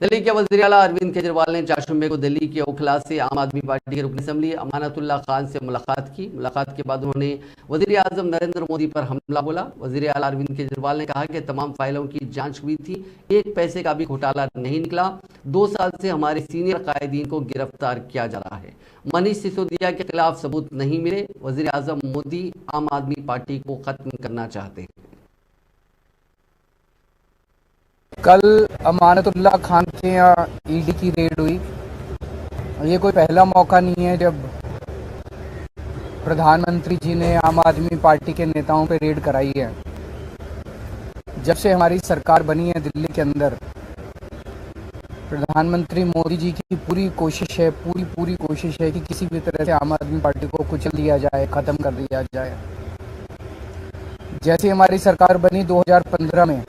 दिल्ली के वज़ीर आला अरविंद केजरीवाल ने चारशंबे को दिल्ली के ओखला से आम आदमी पार्टी के रुकन असम्बली अमानतुल्लाह खान से मुलाकात की। मुलाकात के बाद उन्होंने वज़ीर आज़म नरेंद्र मोदी पर हमला बोला। वज़ीर आला अरविंद केजरीवाल ने कहा कि तमाम फाइलों की जांच हुई थी, एक पैसे का भी घोटाला नहीं निकला। 2 साल से हमारे सीनियर कायदीन को गिरफ्तार किया जा रहा है। मनीष सिसोदिया के खिलाफ सबूत नहीं मिले। वज़ीर आज़म मोदी आम आदमी पार्टी को खत्म करना चाहते हैं। कल अमानतुल्लाह खान के यहाँ ईडी की रेड हुई। ये कोई पहला मौका नहीं है जब प्रधानमंत्री जी ने आम आदमी पार्टी के नेताओं पे रेड कराई है। जब से हमारी सरकार बनी है दिल्ली के अंदर, प्रधानमंत्री मोदी जी की पूरी कोशिश है कि किसी भी तरह से आम आदमी पार्टी को कुचल दिया जाए, ख़त्म कर दिया जाए। जैसे हमारी सरकार बनी 2015 में,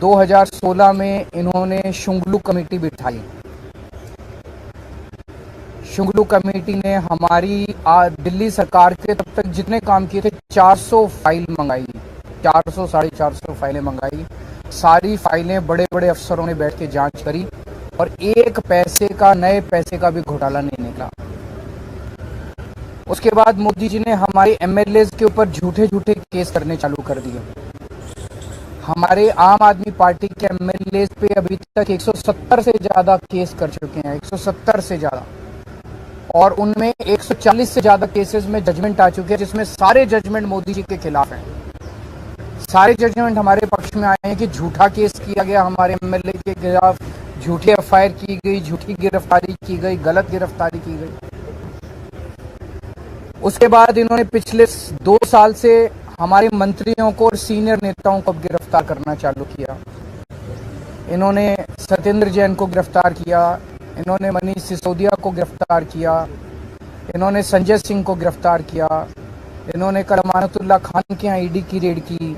2016 में इन्होंने शुंगलू कमेटी बिठाई। शुंगलू कमेटी ने हमारी दिल्ली सरकार के तब तक जितने काम किए थे 400 फाइल मंगाई, 400 साढ़े 400 फाइलें मंगाई। सारी फाइलें बड़े बड़े अफसरों ने बैठ के जांच करी और एक पैसे का, नए पैसे का भी घोटाला नहीं निकला। उसके बाद मोदी जी ने हमारे एमएलए के ऊपर झूठे झूठे केस करने चालू कर दिए। हमारे आम आदमी पार्टी के एमएलए पे अभी तक 170 से ज़्यादा केस कर चुके हैं, 170 से ज़्यादा, और उनमें 140 से ज़्यादा केसेस में जजमेंट आ चुके हैं, जिसमें सारे जजमेंट मोदी जी के खिलाफ हैं। सारे जजमेंट हमारे पक्ष में आए हैं कि झूठा केस किया गया हमारे एमएलए के खिलाफ, झूठी एफआईआर की गई, झूठी गिरफ्तारी की गई, गलत गिरफ्तारी की गई। उसके बाद इन्होंने पिछले 2 साल से हमारे मंत्रियों को और सीनियर नेताओं को गिरफ्तार करना चालू किया। इन्होंने सत्येंद्र जैन को गिरफ्तार किया, इन्होंने मनीष सिसोदिया को गिरफ्तार किया, इन्होंने संजय सिंह को गिरफ्तार किया, इन्होंने कल अमानतुल्लाह खान के यहाँ ईडी की रेड की।